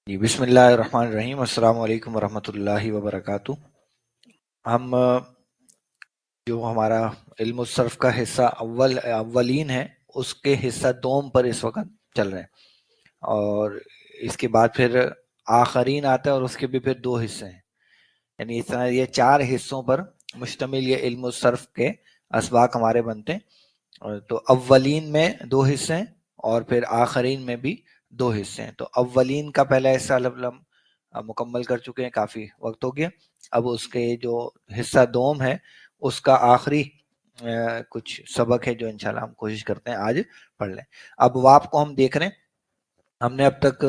جی بسم اللہ الرحمن الرحیم، السلام علیکم ورحمۃ اللہ وبرکاتہ۔ ہم جو ہمارا علم الصرف کا حصہ اولین ہے، اس کے حصہ دوم پر اس وقت چل رہے ہیں، اور اس کے بعد پھر آخرین آتا ہے اور اس کے بھی پھر دو حصے ہیں، یعنی اس طرح یہ چار حصوں پر مشتمل یہ علم الصرف کے اسباق ہمارے بنتے ہیں۔ تو اولین میں دو حصے ہیں اور پھر آخرین میں بھی دو حصے ہیں۔ تو اولین کا پہلا حصہ ہم مکمل کر چکے ہیں، کافی وقت ہو گیا۔ اب اس کے جو حصہ دوم ہے اس کا آخری کچھ سبق ہے جو انشاءاللہ ہم کوشش کرتے ہیں آج پڑھ لیں۔ ابواب کو ہم دیکھ رہے ہیں، ہم نے اب تک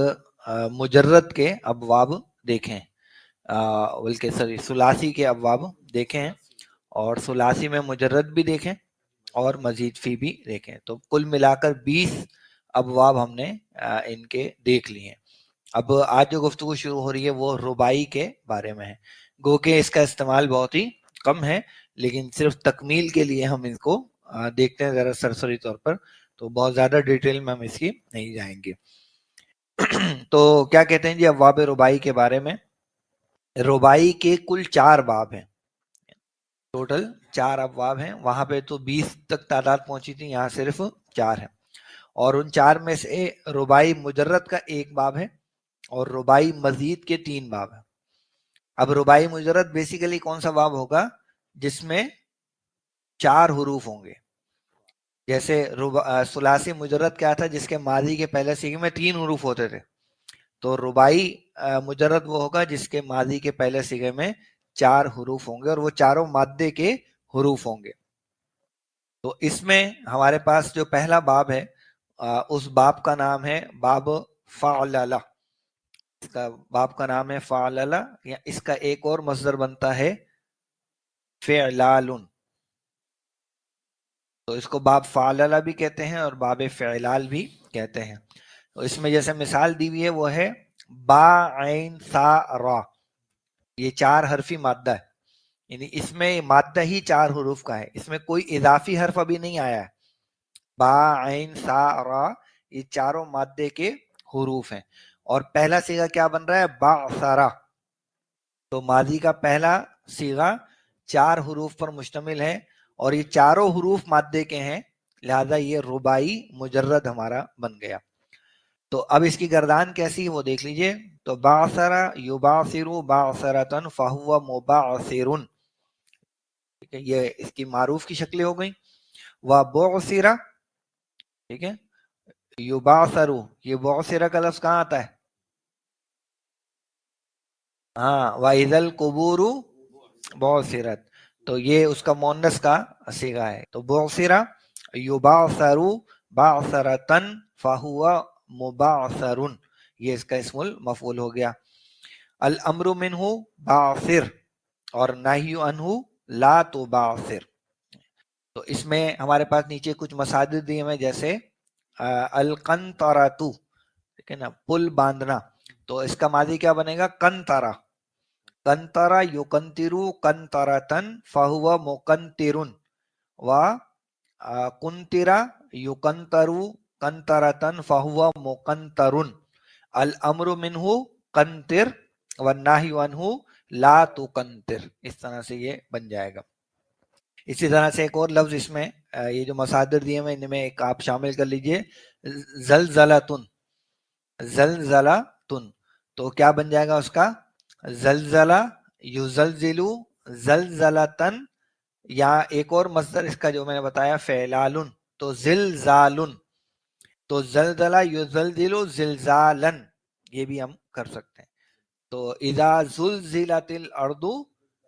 مجرد کے ابواب دیکھے ہیں، بلکہ ثلاثی کے ابواب دیکھے ہیں، اور ثلاثی میں مجرد بھی دیکھیں اور مزید فی بھی دیکھیں۔ تو کل ملا کر 20 ابواب ہم نے ان کے دیکھ لیے ہیں۔ اب آج جو گفتگو شروع ہو رہی ہے وہ رباعی کے بارے میں ہے، گو کہ اس کا استعمال بہت ہی کم ہے، لیکن صرف تکمیل کے لیے ہم اس کو دیکھتے ہیں ذرا سرسری طور پر، تو بہت زیادہ ڈیٹیل میں ہم اس کی نہیں جائیں گے۔ تو کیا کہتے ہیں جی ابواب رباعی کے بارے میں؟ رباعی کے کل 4 باب ہیں، ٹوٹل 4 ابواب ہیں، وہاں پہ تو 20 تک تعداد پہنچی تھی، یہاں صرف 4 ہیں، اور ان 4 میں سے رباعی مجرد کا 1 باب ہے اور رباعی مزید کے 3 باب ہیں۔ اب رباعی مجرد بیسیکلی کون سا باب ہوگا؟ جس میں 4 حروف ہوں گے، جیسے ثلاثی مجرد کیا تھا؟ جس کے ماضی کے پہلے صیغے میں 3 حروف ہوتے تھے، تو رباعی مجرد وہ ہوگا جس کے ماضی کے پہلے صیغے میں 4 حروف ہوں گے، اور وہ چاروں مادے کے حروف ہوں گے۔ تو اس میں ہمارے پاس جو پہلا باب ہے اس باب کا نام ہے باب فعللہ، اس کا باب کا نام ہے فعللہ، یا اس کا ایک اور مصدر بنتا ہے فعلال، تو اس کو باب فعللہ بھی کہتے ہیں اور باب فعلال بھی کہتے ہیں۔ تو اس میں جیسے مثال دی ہوئی ہے وہ ہے با عین سا را، یہ 4 حرفی مادہ ہے، یعنی اس میں مادہ ہی 4 حروف کا ہے، اس میں کوئی اضافی حرف ابھی نہیں آیا ہے۔ با عین سا را، یہ چاروں مادے کے حروف ہیں، اور پہلا صیغہ کیا بن رہا ہے؟ بعثرہ، تو ماضی کا پہلا صیغہ 4 حروف پر مشتمل ہے، اور یہ چاروں حروف مادے کے ہیں، لہذا یہ رباعی مجرد ہمارا بن گیا۔ تو اب اس کی گردان کیسی وہ دیکھ لیجئے، تو بعثرہ یبعثر بعثرۃ فہو مبعثر، یہ اس کی معروف کی شکلیں ہو گئیں۔ وبعثر، ٹھیک ہے، یبعثر، یہ بعثر کا لفظ کہاں آتا ہے؟ ہاں، وَإِذَا الْقُبُورُ بُعْثِرَتْ، تو یہ اس کا مؤنث کا صیغہ ہے، تو بعثر یبعثر بعثرۃ فہو مبعثر، یہ اس کا اسم المفعول ہو گیا۔ الامر منہ بعثر، اور نہی عنہ لا تبعثر، تو اس میں ہمارے پاس نیچے کچھ مصادر دیے ہیں، جیسے القنطرۃ، ٹھیک ہے نا، پل باندھنا، تو اس کا ماضی کیا بنے گا؟ کنطرہ، کنطرہ یکنطرو کنطرۃ فہو مکنطر، و کنطرہ یکنطرو کنطرۃ فہو مکنطر، الامر منہ کنطر والنہی عنہ لا تکنطر، اس طرح سے یہ بن جائے گا۔ اسی طرح سے ایک اور لفظ اس میں یہ جو مصادر دیے ہیں ان میں ایک آپ شامل کر لیجئے، زلزلتن، زلزلتن، تو کیا بن جائے گا اس کا؟ زلزلہ یزلزلو زلزلتن، یا ایک اور مصدر اس کا جو میں نے بتایا فعلالن، تو زلزالن، تو زلزلہ یزلزلو زلزالن، یہ بھی ہم کر سکتے ہیں۔ تو اذا زلزلت الارض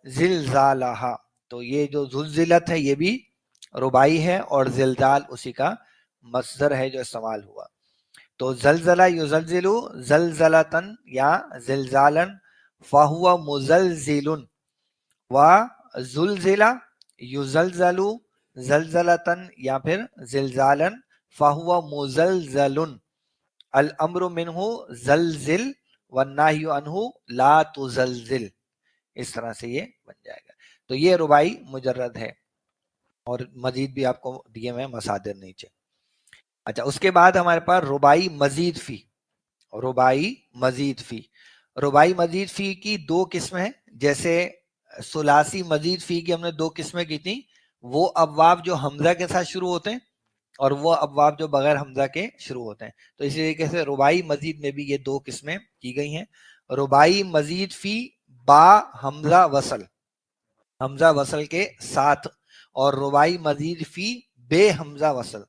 زلزالہا، تو یہ جو زلزلت ہے یہ بھی رباعی ہے، اور زلزال اسی کا مصدر ہے جو استعمال ہوا۔ تو زلزلہ یزلزلو زلزلتن یا زلزالن فہو مزلزل، و زلزلہ یزلزلو زلزلتن یا پھر زلزالن فہو مزلزل، الامر منہ زلزل والنہی عنہ لا تزلزل، اس طرح سے یہ بن جائے گا۔ تو یہ رباعی مجرد ہے، اور مزید بھی آپ کو دیے ہوئے مصادر نیچے۔ اچھا، اس کے بعد ہمارے پاس رباعی مزید فی، ربائی مزید فی. ربائی مزید فی کی دو قسمیں ہیں. جیسے ثلاثی مزید فی کی ہم نے دو قسمیں کی تھیں، وہ ابواب جو حمزہ کے ساتھ شروع ہوتے ہیں اور وہ ابواب جو بغیر حمزہ کے شروع ہوتے ہیں. تو اسی طریقے سے ربائی مزید میں بھی یہ دو قسمیں کی گئی ہیں. ربائی مزید فی با حمزہ وصل، حمزہ وصل کے ساتھ، اور ربائی مزید فی بے حمزہ وصل.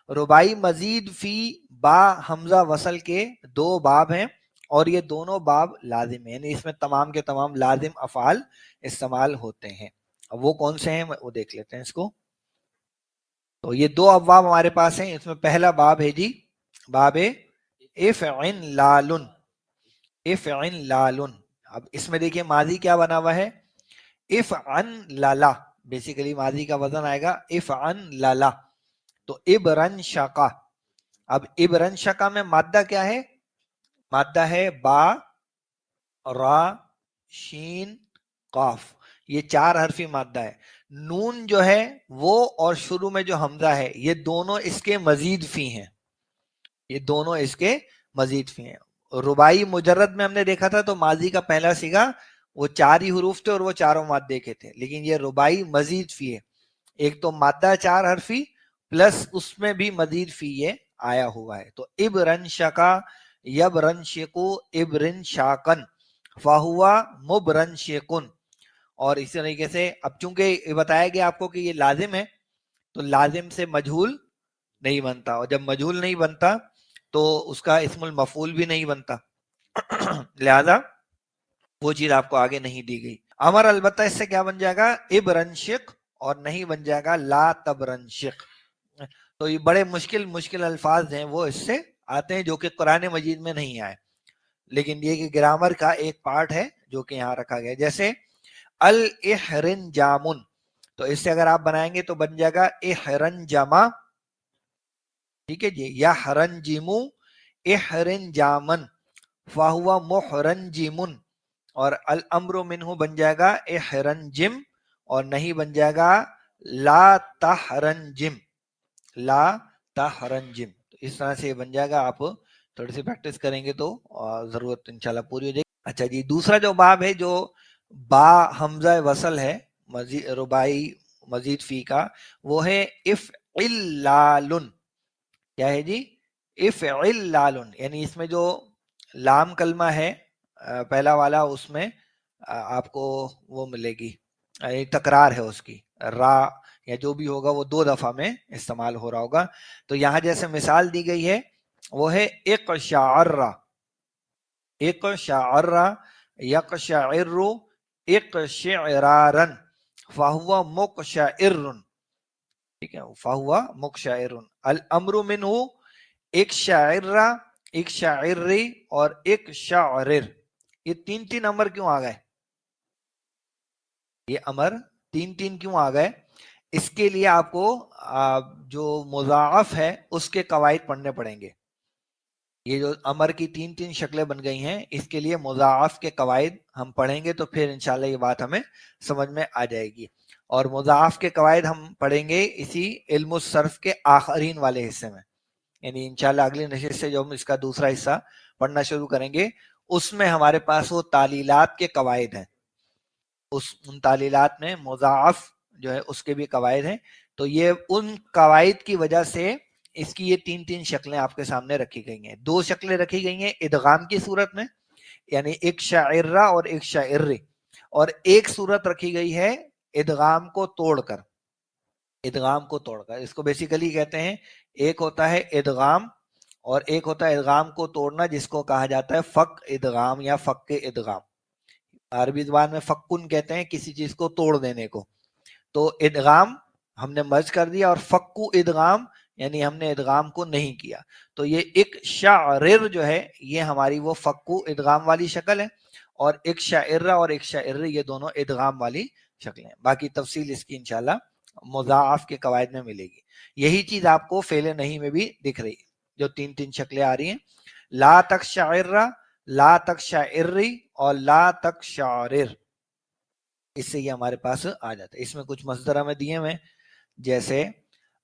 ربائی مزید فی با حمزہ وصل کے دو باب ہیں، اور یہ دونوں باب لازم ہیں، یعنی اس میں تمام کے تمام لازم افعال استعمال ہوتے ہیں. اب وہ کون سے ہیں وہ دیکھ لیتے ہیں اس کو. تو یہ دو ابواب ہمارے پاس ہیں. اس میں پہلا باب ہے جی باب افعن لالن. اب اس میں دیکھیے ماضی کیا بنا ہوا ہے، افعن لالا. بیسیکلی ماضی کا وزن آئے گا افعن لالا. تو ابرن شقا. اب ابرن شقا میں مادہ کیا ہے؟ مادہ ہے با را شین قاف. یہ چار حرفی مادہ ہے. نون جو ہے وہ اور شروع میں جو حمزہ ہے یہ دونوں اس کے مزید فی ہیں، یہ دونوں اس کے مزید فی ہیں. ربائی مجرد میں ہم نے دیکھا تھا تو ماضی کا پہلا صیغہ وہ چار ہی حروف تھے اور وہ چاروں مادے کے تھے، لیکن یہ ربائی مزید فی ہے. ایک تو مادہ چار حرفی پلس اس میں بھی مزید فی یہ آیا ہوا ہے. تو ابرن شقا یبرن شقو ابرن شاقن فہوا مبرن شقن. اور اسی طریقے سے اب چونکہ یہ بتایا گیا آپ کو کہ یہ لازم ہے تو لازم سے مجہول نہیں بنتا، اور جب مجہول نہیں بنتا تو اس کا اسم المفعول بھی نہیں بنتا، لہذا وہ چیز آپ کو آگے نہیں دی گئی. امر البتہ اس سے کیا بن جائے گا ابرنشق، اور نہیں بن جائے گا لا تبرنشق. تو یہ بڑے مشکل الفاظ ہیں وہ اس سے آتے ہیں جو کہ قرآن مجید میں نہیں آئے، لیکن یہ کہ گرامر کا ایک پارٹ ہے جو کہ یہاں رکھا گیا. جیسے الاحرن جامن، تو اس سے اگر آپ بنائیں گے تو بن جائے گا احرن جما. ٹھیک ہے جی. یا حرن جیمو احرن جامن فہوا محرن جیمن. اور الامر منہ بن جائے گا احرن جم، اور نہیں بن جائے گا لا تحرن جم، لا تحرن جم. تو اس طرح سے بن جائے گا. آپ تھوڑی سی پریکٹس کریں گے تو ضرورت انشاءاللہ پوری ہو جائے گی. اچھا جی دوسرا جو باب ہے جو با حمزہ وصل ہے ربائی مزید فی کا، وہ ہے افعلالن. کیا ہے جی افعلالن. یعنی اس میں جو لام کلمہ ہے پہلا والا، اس میں آپ کو وہ ملے گی تکرار ہے اس کی، را یا جو بھی ہوگا وہ دو دفعہ میں استعمال ہو رہا ہوگا. تو یہاں جیسے مثال دی گئی ہے وہ ہے اقشعر، اقشعر یقشعر اقشعرارن فہو مقشعر. ٹھیک ہے فہو مقشعر. الامر منہ اقشعر اقشعر اور اقشعرر. یہ تین امر کیوں آ گئے؟ یہ امر تین کیوں آ گئے؟ اس کے لیے آپ کو جو مضاعف ہے اس کے قواعد پڑھنے پڑیں گے. یہ جو امر کی تین شکلیں بن گئی ہیں اس کے لیے مضاعف کے قواعد ہم پڑھیں گے تو پھر انشاءاللہ یہ بات ہمیں سمجھ میں آ جائے گی. اور مضاعف کے قواعد ہم پڑھیں گے اسی علم الصرف کے آخرین والے حصے میں، یعنی انشاءاللہ اگلی نشست سے جو ہم اس کا دوسرا حصہ پڑھنا شروع کریں گے اس میں ہمارے پاس وہ تعلیلات کے قواعد ہیں. ان تعلیلات میں مضاعف جو ہے اس کے بھی قواعد ہیں. تو یہ ان قواعد کی وجہ سے اس کی یہ تین شکلیں آپ کے سامنے رکھی گئی ہیں. دو شکلیں رکھی گئی ہیں ادغام کی صورت میں، یعنی ایک شاعرہ اور ایک شاعر، اور ایک صورت رکھی گئی ہے ادغام کو توڑ کر. ادغام کو توڑ کر اس کو بیسیکلی کہتے ہیں، ایک ہوتا ہے ادغام اور ایک ہوتا ہے ادغام کو توڑنا جس کو کہا جاتا ہے فک ادغام یا فک ادغام. عربی زبان میں فکن کہتے ہیں کسی چیز کو توڑ دینے کو. تو ادغام ہم نے مرج کر دیا، اور فکو ادغام یعنی ہم نے ادغام کو نہیں کیا. تو یہ ایک شعرر جو ہے یہ ہماری وہ فکو ادغام والی شکل ہے، اور ایک شاعرہ اور ایک شاعر یہ دونوں ادغام والی شکلیں ہیں. باقی تفصیل اس کی انشاءاللہ مضاعف کے قواعد میں ملے گی. یہی چیز آپ کو فعل نہیں میں بھی دکھ رہی ہے، جو تین شکلیں آ رہی ہیں، لا تک شاعرہ، لا تک شاعری اور لا تک شاعرر. اس سے یہ ہمارے پاس آ جاتا ہے. اس میں کچھ مصدر ہمیں دیے ہوئے جیسے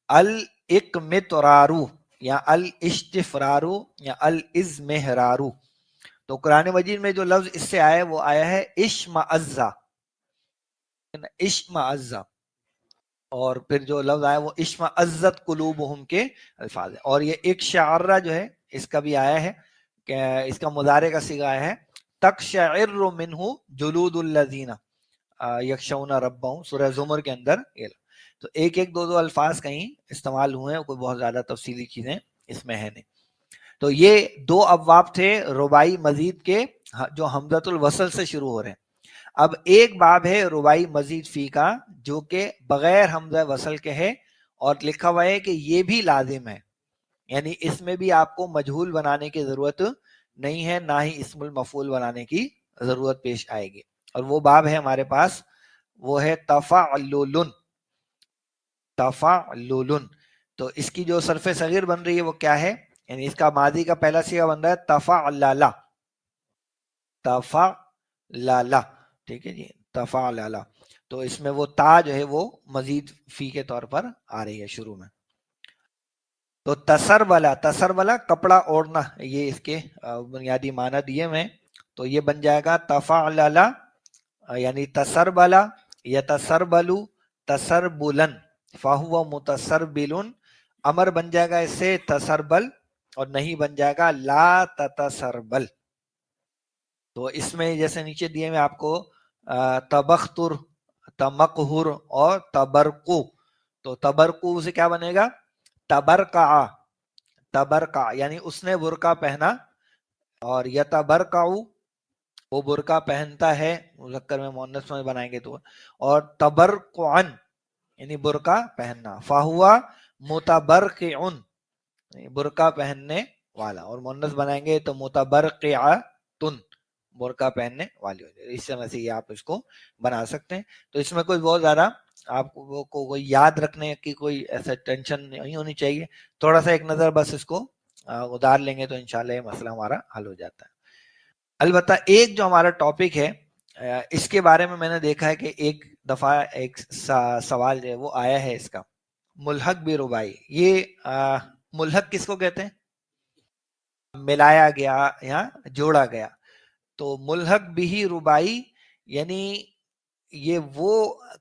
الاقمطرارو. یا الاشتفرارو یا الازمہرارو. تو قرآن مجید میں جو لفظ اس سے آیا ہے وہ آیا ہے اشمعزا، اشمعزا، اور پھر جو لفظ آیا وہ اشمعزت قلوبہم کے الفاظ ہے. اور یہ ایک شعرہ جو ہے اس کا بھی آیا ہے کہ اس کا مضارع کا صیغہ آیا ہے تقشعر منہ جلود الذین یخشون ربہم، سورہ زمر کے اندر. تو ایک ایک دو الفاظ کہیں استعمال ہوئے ہیں، کوئی بہت زیادہ تفصیلی چیزیں اس میں ہے نہیں. تو یہ دو ابواب تھے رباعی مزید کے جو حمزۃ الوصل سے شروع ہو رہے ہیں. اب ایک باب ہے رباعی مزید فی کا جو کہ بغیر حمزہ وصل کے ہے اور لکھا ہوا ہے کہ یہ بھی لازم ہے، یعنی اس میں بھی آپ کو مجہول بنانے کی ضرورت نہیں ہے، نہ ہی اسم المفعول بنانے کی ضرورت پیش آئے گی. اور وہ باب ہے ہمارے پاس، وہ ہے تفعلل. تفعلل. تو اس کی جو صرف صغیر بن رہی ہے وہ کیا ہے؟ یعنی اس کا ماضی کا پہلا صیغہ بن رہا ہے تفعلل. تفعلل، ٹھیک ہے جی، تفعلل. تو اس میں وہ تا جو ہے وہ مزید فی کے طور پر آ رہی ہے شروع میں. تو تسربلا، تسربلا کپڑا اوڑھنا، یہ اس کے بنیادی معنی دیے میں. تو یہ بن جائے گا تفعلل یعنی تسربلا یتسربلو تسربلن فہو متسربل. امر بن جائے گا اس سے تسربل اور نہیں بن جائے گا لا تتسربل. تو اس میں جیسے نیچے دیے میں آپ کو تبختر، تمقہر اور تبرقو. تو تبرقو سے کیا بنے گا؟ تبرقع، تبرقع یعنی اس نے برقع پہنا. اور یتبرقع وہ برقع پہنتا ہے، مذکر میں مؤنث میں بنائیں گے تو. اور تبرقعن یعنی برقع پہننا. فہوا متبرقع برقع پہننے والا، اور مؤنث بنائیں گے تو متبرقعۃن برقع پہننے والی ہو جائے. اس طرح سے یہ آپ اس کو بنا سکتے ہیں. تو اس میں کوئی بہت زیادہ آپ کو کوئی یاد رکھنے کی کوئی ایسا ٹینشن نہیں ہونی چاہیے. تھوڑا سا ایک نظر بس اس کو اتار لیں گے تو انشاءاللہ یہ مسئلہ ہمارا حل ہو جاتا ہے. البتہ ایک جو ہمارا ٹاپک ہے اس کے بارے میں میں نے دیکھا ہے کہ ایک دفعہ ایک سوال جو ہے وہ آیا ہے اس کا، ملحق بھی ربائی. یہ ملحق کس کو کہتے ہیں؟ ملایا گیا یا جوڑا گیا. تو ملحق بھی ربائی یعنی یہ وہ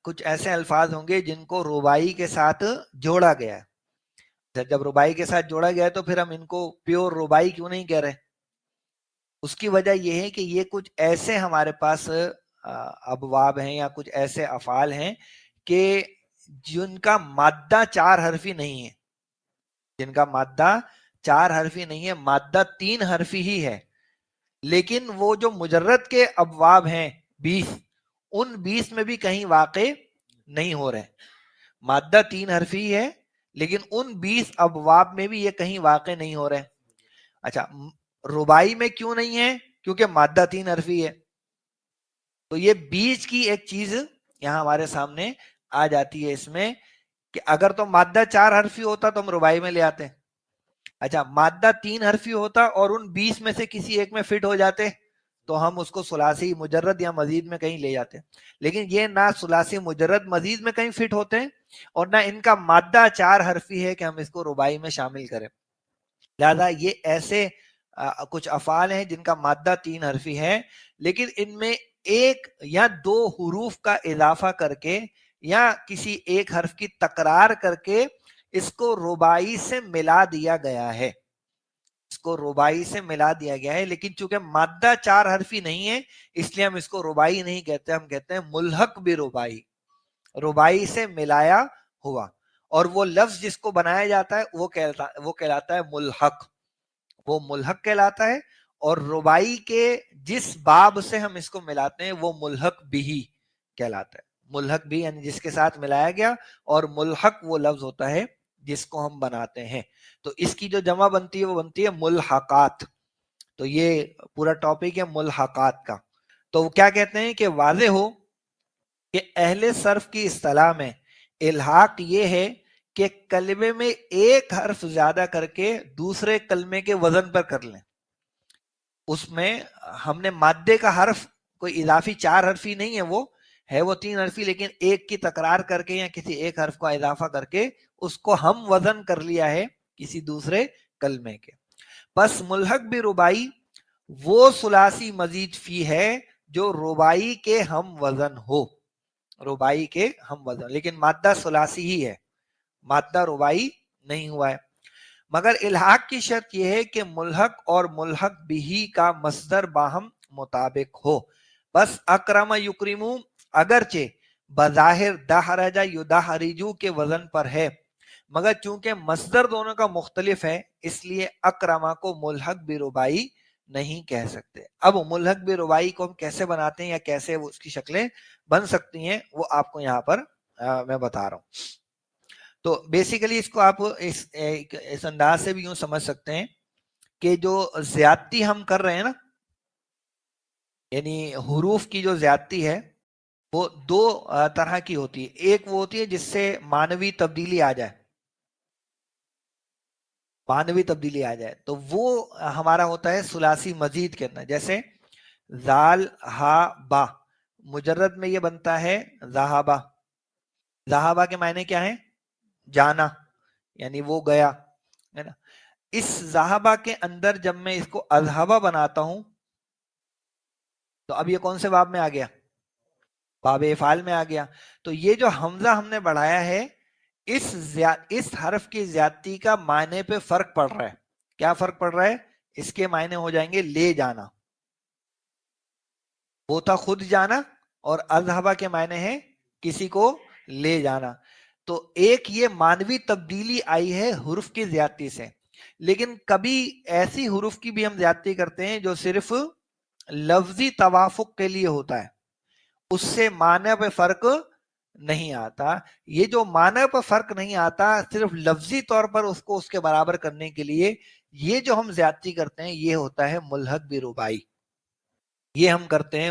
کچھ ایسے الفاظ ہوں گے جن کو ربائی کے ساتھ جوڑا گیا ہے. جب ربائی کے ساتھ جوڑا گیا ہے تو پھر ہم ان کو پیور ربائی کیوں نہیں کہہ رہے؟ اس کی وجہ یہ ہے کہ یہ کچھ ایسے ہمارے پاس ابواب ہیں یا کچھ ایسے افعال ہیں کہ جن کا مادہ چار حرفی نہیں ہے، جن کا مادہ چار حرفی نہیں ہے، مادہ تین حرفی ہی ہے. لیکن وہ جو مجرد کے ابواب ہیں 20، ان 20 میں بھی کہیں واقع نہیں ہو رہے. مادہ تین حرفی ہے لیکن ان 20 ابواب میں بھی یہ کہیں واقع نہیں ہو رہے. اچھا، ربائی میں کیوں نہیں ہے؟ کیونکہ مادہ تین حرفی ہے. تو یہ بیچ کی ایک چیز یہاں ہمارے سامنے آ جاتی ہے اس میں کہ اگر تو مادہ چار حرفی ہوتا تو ہم ربائی میں لے آتے. اچھا، مادہ تین حرفی ہوتا اور ان 20 میں سے کسی ایک میں فٹ ہو جاتے تو ہم اس کو ثلاثی مجرد یا مزید میں کہیں لے جاتے. لیکن یہ نہ ثلاثی مجرد مزید میں کہیں فٹ ہوتے ہیں اور نہ ان کا مادہ چار حرفی ہے کہ ہم اس کو ربائی میں شامل کریں. لہذا یہ ایسے کچھ افعال ہیں جن کا مادہ تین حرفی ہے لیکن ان میں ایک یا دو حروف کا اضافہ کر کے یا کسی ایک حرف کی تکرار کر کے اس کو ربائی سے ملا دیا گیا ہے. اس کو ربائی سے ملا دیا گیا ہے لیکن چونکہ مادہ چار حرفی نہیں ہے اس لیے ہم اس کو ربائی نہیں کہتے، ہم کہتے ہیں ملحق بھی ربائی، ربائی سے ملایا ہوا. اور وہ لفظ جس کو بنایا جاتا ہے وہ کہلاتا ہے ملحق، وہ ملحق کہلاتا ہے. اور ربائی کے جس باب سے ہم اس کو ملاتے ہیں وہ ملحق بھی کہلاتا ہے. ملحق بھی یعنی جس کے ساتھ ملایا گیا، اور ملحق وہ لفظ ہوتا ہے جس کو ہم بناتے ہیں. تو اس کی جو جمع بنتی ہے وہ بنتی ہے ملحقات. تو یہ پورا ٹاپک ہے ملحقات کا. تو وہ کیا کہتے ہیں کہ واضح ہو کہ اہل صرف کی اصطلاح میں الحاق یہ ہے کہ کلمے میں ایک حرف زیادہ کر کے دوسرے کلمے کے وزن پر کر لیں. اس میں ہم نے مادے کا حرف کوئی اضافی چار حرفی نہیں ہے، وہ تین حرفی، لیکن ایک کی تکرار کر کے یا کسی ایک حرف کا اضافہ کر کے اس کو ہم وزن کر لیا ہے کسی دوسرے کلمے کے. بس ملحق بھی ربائی وہ ثلاثی مزید فی ہے جو ربائی کے ہم وزن ہو، ربائی کے ہم وزن، لیکن مادہ ثلاثی ہی ہے، مادہ ربائی نہیں ہوا ہے. مگر الحاق کی شرط یہ ہے کہ ملحق اور ملحق بھی کا مصدر باہم مطابق ہو. بس اکرم یکرمو اگرچہ بظاہر دحرج یدحرجو کے وزن پر ہے، مگر چونکہ مصدر دونوں کا مختلف ہے اس لیے اکرما کو ملحق بربائی نہیں کہہ سکتے. اب ملحق بربائی کو ہم کیسے بناتے ہیں یا کیسے اس کی شکلیں بن سکتی ہیں وہ آپ کو یہاں پر میں بتا رہا ہوں. تو بیسیکلی اس کو آپ اس انداز سے بھی یوں سمجھ سکتے ہیں کہ جو زیادتی ہم کر رہے ہیں نا، یعنی حروف کی جو زیادتی ہے وہ دو طرح کی ہوتی ہے. ایک وہ ہوتی ہے جس سے معنوی تبدیلی آ جائے، معنوی تبدیلی آ جائے، تو وہ ہمارا ہوتا ہے ثلاثی مزید کے اندر. جیسے زال ہا با مجرد میں یہ بنتا ہے ذہابا. ذہابا کے معنی کیا ہیں؟ جانا، یعنی وہ گیا ہے نا. اس ذہابا کے اندر جب میں اس کو اذہبا بناتا ہوں تو اب یہ کون سے باب میں آ گیا؟ باب افعال میں آ گیا. تو یہ جو حمزہ ہم نے بڑھایا ہے اس حرف کی زیادتی کا معنی پہ فرق پڑ رہا ہے. کیا فرق پڑ رہا ہے؟ اس کے معنی ہو جائیں گے لے جانا، وہ تھا خود جانا، اور اذہبا کے معنی ہے کسی کو لے جانا. تو ایک یہ معنوی تبدیلی آئی ہے حروف کی زیادتی سے. لیکن کبھی ایسی حروف کی بھی ہم زیادتی کرتے ہیں جو صرف لفظی توافق کے لیے ہوتا ہے، اس سے معنی پہ فرق نہیں آتا. یہ جو معنی پر فرق نہیں آتا صرف لفظی طور پر اس کو اس کے برابر کرنے کے لیے یہ جو ہم زیادتی کرتے ہیں یہ ہوتا ہے ملحق بربائی. یہ ہم کرتے ہیں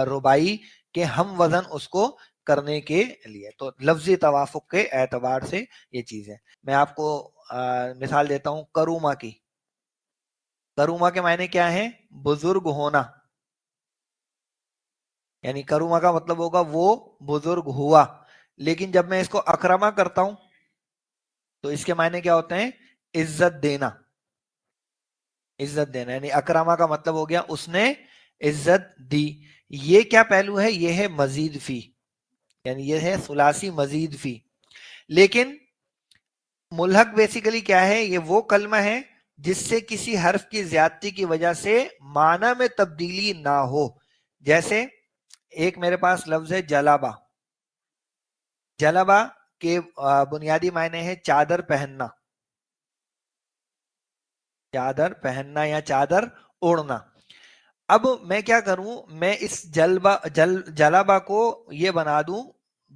ربائی کے ہم وزن اس کو کرنے کے لیے. تو لفظی توافق کے اعتبار سے یہ چیز ہے. میں آپ کو مثال دیتا ہوں کروما کی. کروما کے معنی کیا ہے؟ بزرگ ہونا، یعنی کروما کا مطلب ہوگا وہ بزرگ ہوا. لیکن جب میں اس کو اکرما کرتا ہوں تو اس کے معنی کیا ہوتے ہیں؟ عزت دینا. عزت دینا یعنی اکرما کا مطلب ہو گیا اس نے عزت دی. یہ کیا پہلو ہے؟ یہ ہے مزید فی، یعنی یہ ہے ثلاثی مزید فی. لیکن ملحق بیسیکلی کیا ہے؟ یہ وہ کلمہ ہے جس سے کسی حرف کی زیادتی کی وجہ سے معنی میں تبدیلی نہ ہو. جیسے ایک میرے پاس لفظ ہے جلابا. جلابا کے بنیادی معنی ہے چادر پہننا، چادر پہننا یا چادر اوڑھنا. اب میں کیا کروں؟ میں اس جلابا کو یہ بنا دوں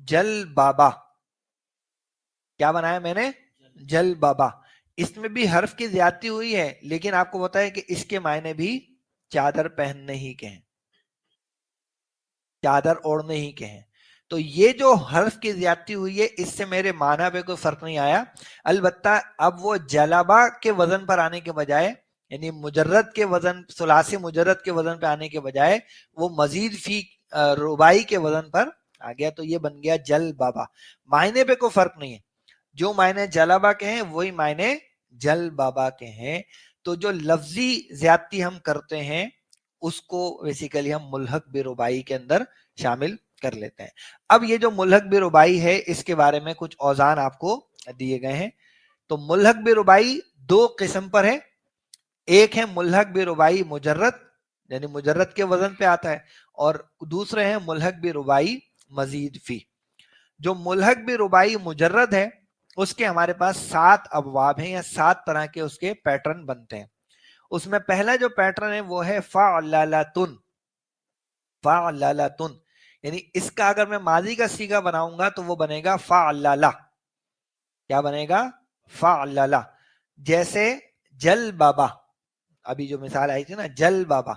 جل بابا. کیا بنایا میں نے؟ جل بابا. اس میں بھی حرف کی زیادتی ہوئی ہے لیکن آپ کو پتا ہے کہ اس کے معنی بھی چادر پہننے ہی کے ہیں، چادر اوڑھنے ہی کے ہیں. تو یہ جو حرف کی زیادتی ہوئی ہے اس سے میرے معنی پہ کوئی فرق نہیں آیا. البتہ اب وہ جلابا کے وزن پر آنے کے بجائے، یعنی مجرد کے وزن، ثلاثی مجرد کے وزن پہ آنے کے بجائے وہ مزید فی ربائی کے وزن پر آ گیا. تو یہ بن گیا جل بابا. معنی پہ کوئی فرق نہیں ہے، جو معنی جلابا کے ہیں وہی معنی جل بابا کے ہیں. تو جو لفظی زیادتی ہم کرتے ہیں اس کو بیسیکلی ہم ملحق بربائی کے اندر شامل کر لیتے ہیں. اب یہ جو ملحق بربائی ہے اس کے بارے میں کچھ اوزان آپ کو دیے گئے ہیں. تو ملحق بربائی دو قسم پر ہے. ایک ہے ملحق بربائی مجرد، یعنی مجرد کے وزن پہ آتا ہے، اور دوسرے ہیں ملحق بربائی مزید فی. جو ملحق بربائی مجرد ہے اس کے ہمارے پاس 7 ابواب ہیں یا 7 طرح کے اس کے پیٹرن بنتے ہیں. اس میں پہلا جو پیٹرن ہے وہ ہے فعللتن. فعللتن یعنی اس کا اگر میں ماضی کا صیغہ بناؤں گا تو وہ بنے گا فعللا. کیا بنے گا؟ فعللا. جیسے جل بابا، ابھی جو مثال آئی تھی نا جل بابا.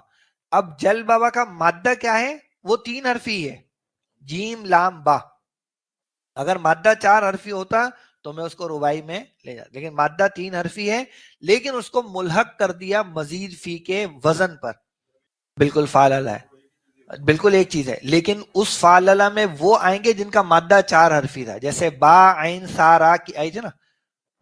اب جل بابا کا مادہ کیا ہے؟ وہ 3 حرفی ہے، جیم لام با. اگر مادہ 4 حرفی ہوتا تو میں اس کو ربائی میں لے جاتا، لیکن مادہ 3 حرفی ہے لیکن اس کو ملحق کر دیا مزید فی کے وزن پر. بالکل فعللا ہے، بالکل ایک چیز ہے، لیکن اس فعللا میں وہ آئیں گے جن کا مادہ 4 حرفی تھا. جیسے با عین سا را کی آئی تھی نا،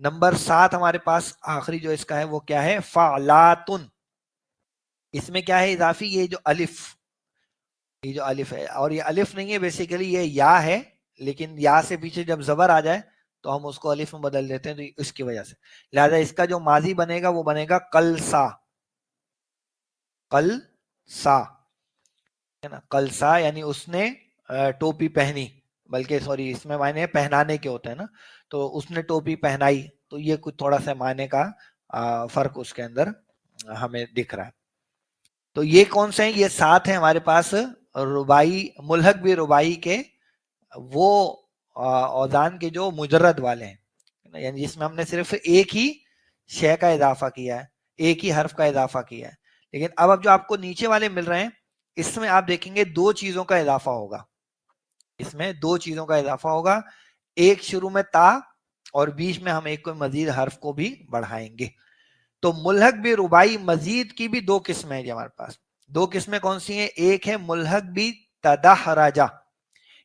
نمبر 7 ہمارے پاس آخری جو اس کا ہے وہ کیا ہے؟ فعلاتن. اس میں کیا ہے اضافی؟ یہ جو الف ہے، اور یہ الف نہیں ہے بیسیکلی یہ یا ہے، لیکن یا سے پیچھے جب زبر آ جائے تو ہم اس کو الف میں بدل دیتے ہیں، تو اس کی وجہ سے لہذا اس کا جو ماضی بنے گا وہ بنے گا قلسا. قلسا ہے نا، قلسا یعنی اس نے ٹوپی پہنی، بلکہ سوری اس میں معنی پہنانے کے ہوتے ہیں نا، تو اس نے ٹوپی پہنائی. تو یہ کچھ تھوڑا سا معنی کا فرق اس کے اندر ہمیں دکھ رہا ہے. تو یہ کون سے ہیں؟ یہ 7 ہیں ہمارے پاس ربائی، ملحق بھی ربائی کے وہ اوزان کے جو مجرد والے ہیں، یعنی جس میں ہم نے صرف ایک ہی شے کا اضافہ کیا ہے، ایک ہی حرف کا اضافہ کیا ہے. لیکن اب جو آپ کو نیچے والے مل رہے ہیں اس میں آپ دیکھیں گے 2 چیزوں کا اضافہ ہوگا. اس میں 2 چیزوں کا اضافہ ہوگا، ایک شروع میں تا اور بیچ میں ہم ایک کوئی مزید حرف کو بھی بڑھائیں گے. تو ملحق بھی ربائی مزید کی بھی 2 قسمیں ہیں جی ہمارے پاس. 2 قسمیں کون سی ہیں؟ ایک ہے ملحق بھی تدحرجہ،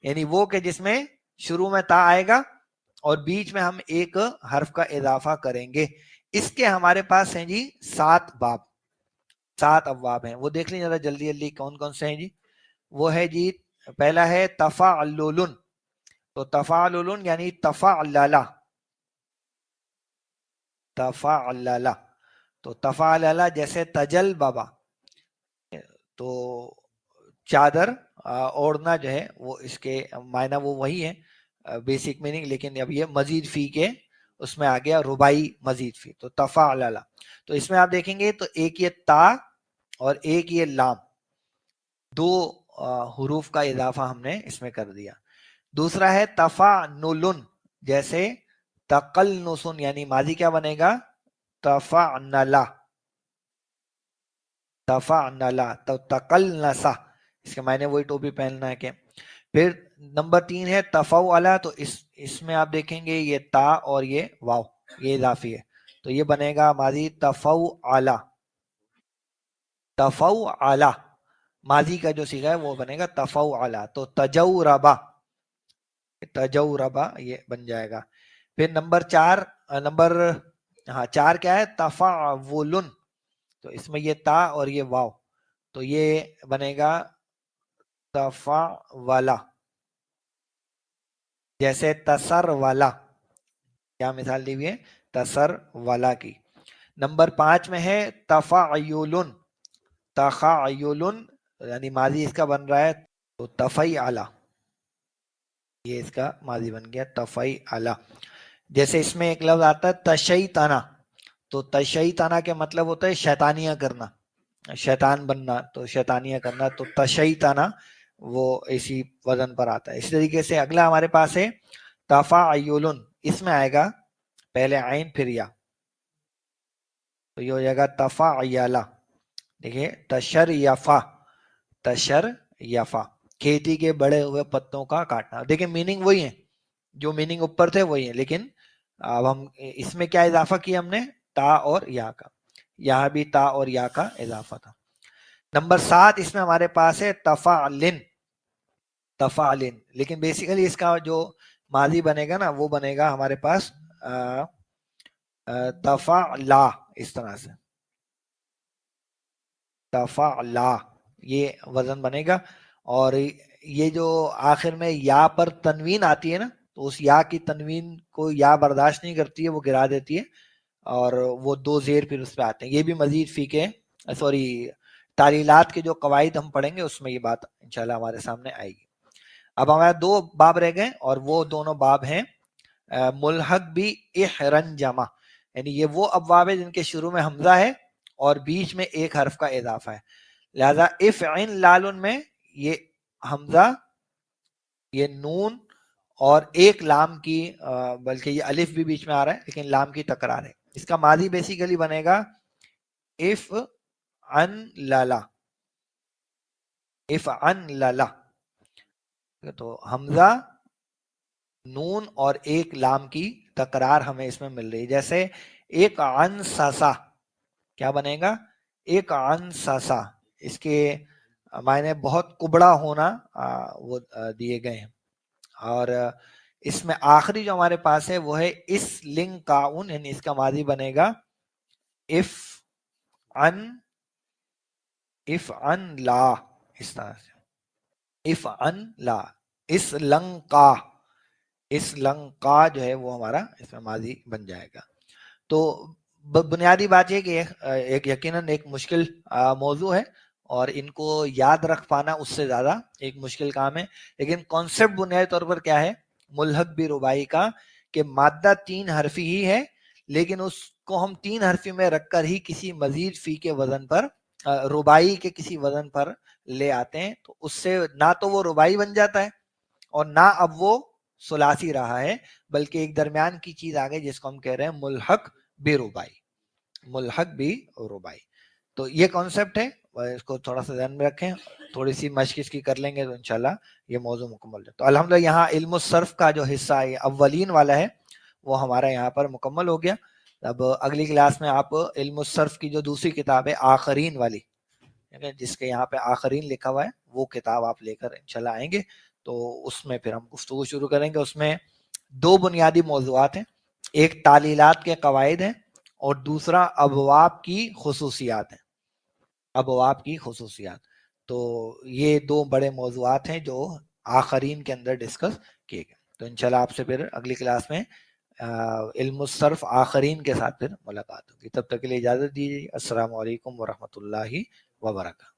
یعنی وہ کہ جس میں شروع میں تا آئے گا اور بیچ میں ہم ایک حرف کا اضافہ کریں گے. اس کے ہمارے پاس ہیں جی 7 باب، 7 ابواب ہیں. وہ دیکھ لیں ذرا جلدی جلدی کون کون سے ہیں جی. وہ ہے جی پہلا ہے تفاعلن. تو تفاعلن یعنی تفاعللا، تفاعللا. تو تفاعللا جیسے تجل بابا، تو چادر اوڑھنا جو ہے وہ اس کے معنی وہ وہی ہے بیسک میننگ، لیکن اب یہ مزید فی کے اس میں آ گیا ربائی مزید فی. تو تفاعللا، تو اس میں آپ دیکھیں گے تو ایک یہ تا اور ایک یہ لام، 2 حروف کا اضافہ ہم نے اس میں کر دیا. دوسرا ہے تفاعلن، جیسے تقلنسن، یعنی ماضی کیا بنے گا؟ تفاعللا، تفاعللا. تو تقلنسا، اس کے معنی وہی ٹوپی پہننا ہے کہ. پھر نمبر 3 ہے تفاعلا. تو اس میں آپ دیکھیں گے یہ تا اور یہ واو یہ اضافی ہے، تو یہ بنے گا ماضی تفاعلا، تفاعلا. ماضی کا جو صیغہ ہے وہ بنے گا تفاعلا. تو تجوربا، تجوربا یہ بن جائے گا. پھر نمبر 4 کیا ہے؟ تفاعلن. تو اس میں یہ تا اور یہ واو، تو یہ بنے گا تفاعلا، جیسے تسر والا. کیا مثال دی ہوئی ہے؟ تسر والا کی. نمبر 5 میں ہے تفاعلن. تخاعلن یعنی ماضی اس کا بن رہا ہے تو تفعلا، یہ اس کا ماضی بن گیا تفعلا. جیسے اس میں ایک لفظ آتا ہے تشیطنا. تو تشیطنا کے مطلب ہوتا ہے شیطانیاں کرنا، شیطان بننا، تو شیطانیاں کرنا. تو تشیطنا وہ اسی وزن پر آتا ہے. اس طریقے سے اگلا ہمارے پاس ہے تفاعلن. اس میں آئے گا پہلے عین پھر یا، تو یہ ہو جائے گا تفاعلا. دیکھیے تشریفا، تشریفا کھیتی کے بڑے ہوئے پتوں کا کاٹنا. دیکھیں میننگ وہی ہے، جو میننگ اوپر تھے وہی ہیں، لیکن اب ہم اس میں کیا اضافہ کیا ہم نے؟ تا اور یا کا. یہاں بھی تا اور یا کا اضافہ تھا. نمبر 7 اس میں ہمارے پاس ہے تفاعلن. تفاعلن، لیکن بیسیکلی اس کا جو ماضی بنے گا نا وہ بنے گا ہمارے پاس تفاعلا، اس طرح سے تفاعلا یہ وزن بنے گا. اور یہ جو آخر میں یا پر تنوین آتی ہے نا، تو اس یا کی تنوین کو یا برداشت نہیں کرتی ہے، وہ گرا دیتی ہے، اور وہ 2 زیر پھر اس پہ آتے ہیں. یہ بھی مزید فی کے تعلیلات کے جو قواعد ہم پڑھیں گے اس میں یہ بات انشاءاللہ ہمارے سامنے آئے گی. اب ہمارے 2 باب رہ گئے، اور وہ دونوں باب ہیں ملحق بھی احرنجمہ، یعنی یہ وہ ابواب ہیں جن کے شروع میں حمزہ ہے اور بیچ میں ایک حرف کا اضافہ ہے. لہذا افعن لالن میں یہ حمزہ، یہ نون اور ایک لام کی بلکہ یہ الف بھی بیچ میں آ رہا ہے لیکن لام کی تکرار ہے. اس کا ماضی بیسیکلی بنے گا افعن لالا، افعن لالا. تو حمزہ، نون اور ایک لام کی تکرار ہمیں اس میں مل رہی ہے. جیسے ایک عن ساسا، کیا بنے گا؟ ایک عن ساسا. اس کے معنی بہت کبڑا ہونا وہ دیے گئے ہیں. اور اس میں آخری جو ہمارے پاس ہے وہ ہے اس لنک کاؤن، یعنی اس کا ماضی بنے گا اف ان لا، اس طرح سے اف ان لا، اس لنکا جو ہے وہ ہمارا اس میں ماضی بن جائے گا. تو بنیادی بات یہ کہ ایک یقیناً ایک مشکل موضوع ہے اور ان کو یاد رکھ پانا اس سے زیادہ ایک مشکل کام ہے، لیکن کانسیپٹ بنیادی طور پر کیا ہے ملحق بھی ربائی کا، کہ مادہ 3 حرفی ہی ہے لیکن اس کو ہم 3 حرفی میں رکھ کر ہی کسی مزید فی کے وزن پر ربائی کے کسی وزن پر لے آتے ہیں، تو اس سے نہ تو وہ ربائی بن جاتا ہے اور نہ اب وہ ثلاثی رہا ہے، بلکہ ایک درمیان کی چیز آ گئی جس کو ہم کہہ رہے ہیں ملحق بے ربائی، ملحق بھی ربائی. تو یہ کانسیپٹ ہے، اس کو تھوڑا سا ذہن میں رکھیں، تھوڑی سی مشق اس کی کر لیں گے تو انشاءاللہ یہ موضوع مکمل ہے. تو الحمدللہ یہاں علم الصرف کا جو حصہ اولین والا ہے وہ ہمارا یہاں پر مکمل ہو گیا. اب اگلی کلاس میں آپ علم الصرف کی جو دوسری کتاب ہے آخرین والی، جس کے یہاں پہ آخرین لکھا ہوا ہے، وہ کتاب آپ لے کر انشاءاللہ آئیں گے تو اس میں پھر ہم گفتگو شروع کریں گے. اس میں 2 بنیادی موضوعات ہیں، ایک تعلیلات کے قواعد ہیں اور دوسرا ابواب کی خصوصیات ہیں، ابواب کی خصوصیات. تو یہ 2 بڑے موضوعات ہیں جو آخرین کے اندر ڈسکس کیے گئے. تو انشاءاللہ آپ سے پھر اگلی کلاس میں علم الصرف آخرین کے ساتھ پھر ملاقات ہوگی. تب تک کے لیے اجازت دیجیے. السلام علیکم ورحمۃ اللہ وبرکاتہ.